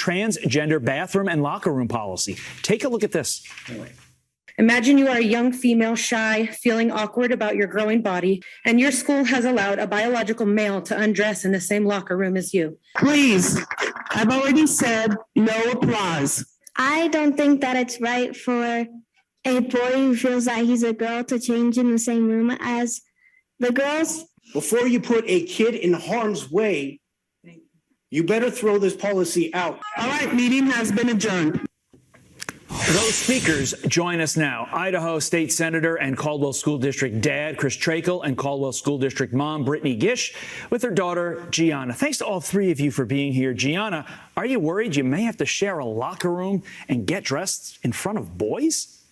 transgender bathroom and locker room policy. Take a look at this. Imagine you are a young female, shy, feeling awkward about your growing body, and your school has allowed a biological male to undress in the same locker room as you. Please, I've already said no applause. I don't think that it's right for a boy who feels that he's a girl to change in the same room as the girls. Before you put a kid in harm's way, you better throw this policy out. All right, meeting has been adjourned. Those speakers join us now. Idaho State Senator and Caldwell School District dad, Chris Trakel, and Caldwell School District mom, Brittany Gish, with their daughter, Gianna. Thanks to all three of you for being here. Gianna, are you worried you may have to share a locker room and get dressed in front of boys?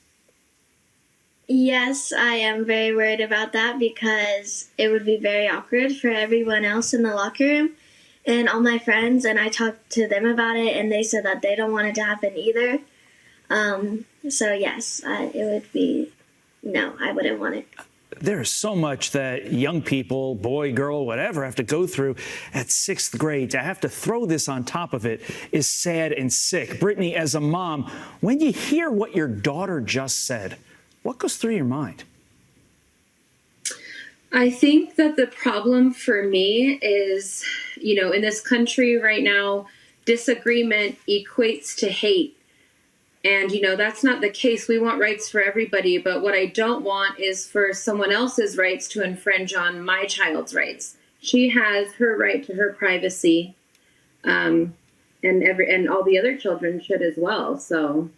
Yes, I am very worried about that because it would be very awkward for everyone else in the locker room and all my friends, and I talked to them about it, and they said that they don't want it to happen either. So yes, it would be, no, I wouldn't want it. There's so much that young people, boy, girl, whatever, have to go through at 6th grade. To have to throw this on top of it is sad and sick. Brittany, as a mom, when you hear what your daughter just said, what goes through your mind? I think that the problem for me is, in this country right now, disagreement equates to hate. And, that's not the case. We want rights for everybody. But what I don't want is for someone else's rights to infringe on my child's rights. She has her right to her privacy, and all the other children should as well. So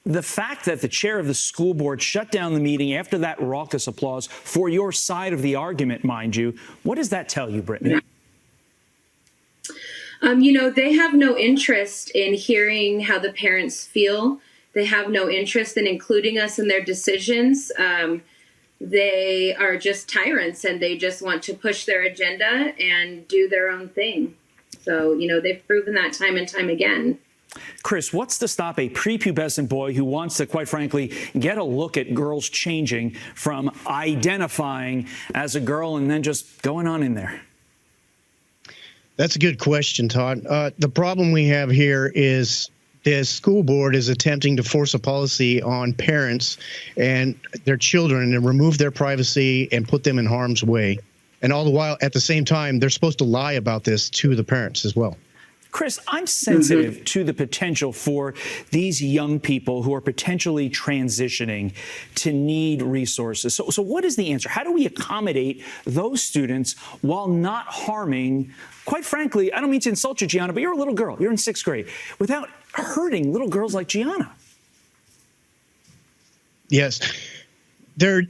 the fact that the chair of the school board shut down the meeting after that raucous applause for your side of the argument, mind you, what does that tell you, Brittany? They have no interest in hearing how the parents feel. They have no interest in including us in their decisions. They are just tyrants, and they just want to push their agenda and do their own thing. So, they've proven that time and time again. Chris, what's to stop a prepubescent boy who wants to, quite frankly, get a look at girls changing from identifying as a girl and then just going on in there? That's a good question, Todd. The problem we have here is the school board is attempting to force a policy on parents and their children and remove their privacy and put them in harm's way. And all the while, at the same time, they're supposed to lie about this to the parents as well. Chris, I'm sensitive to the potential for these young people who are potentially transitioning to need resources. So what is the answer? How do we accommodate those students while not harming, quite frankly, I don't mean to insult you, Gianna, but you're a little girl. You're in 6th grade, without hurting little girls like Gianna? Yes. The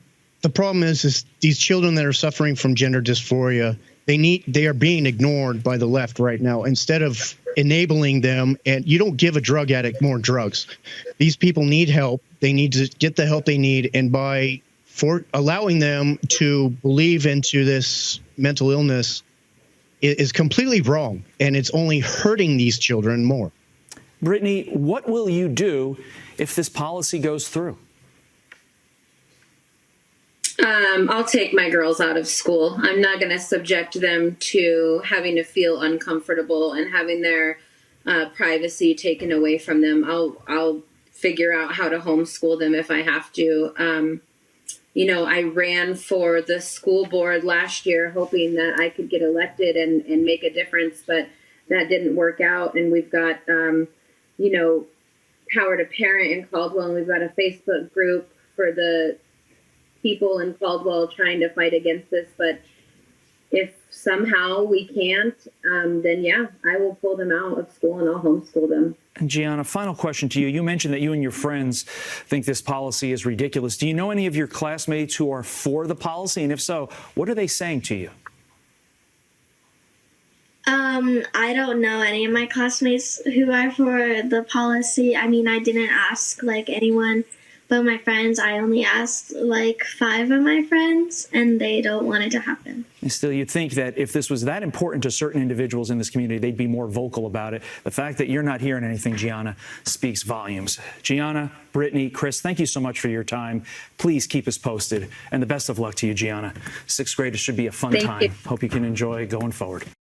problem is these children that are suffering from gender dysphoria, they are being ignored by the left right now instead of enabling them. And you don't give a drug addict more drugs. These people need help. They need to get the help they need. And for allowing them to believe into this mental illness is completely wrong. And it's only hurting these children more. Brittany, what will you do if this policy goes through? I'll take my girls out of school. I'm not going to subject them to having to feel uncomfortable and having their privacy taken away from them. I'll figure out how to homeschool them if I have to. I ran for the school board last year hoping that I could get elected and make a difference, but that didn't work out. And we've got, Power to Parent in Caldwell, and we've got a Facebook group for the people in Caldwell trying to fight against this. But if somehow we can't, then yeah, I will pull them out of school and I'll homeschool them. And Gianna, final question to you. You mentioned that you and your friends think this policy is ridiculous. Do you know any of your classmates who are for the policy? And if so, what are they saying to you? I don't know any of my classmates who are for the policy. I mean, I didn't ask anyone but my friends. I only asked 5 of my friends, and they don't want it to happen. And still, you'd think that if this was that important to certain individuals in this community, they'd be more vocal about it. The fact that you're not hearing anything, Gianna, speaks volumes. Gianna, Brittany, Chris, thank you so much for your time. Please keep us posted, and the best of luck to you, Gianna. 6th graders should be a fun time. Hope you can enjoy going forward.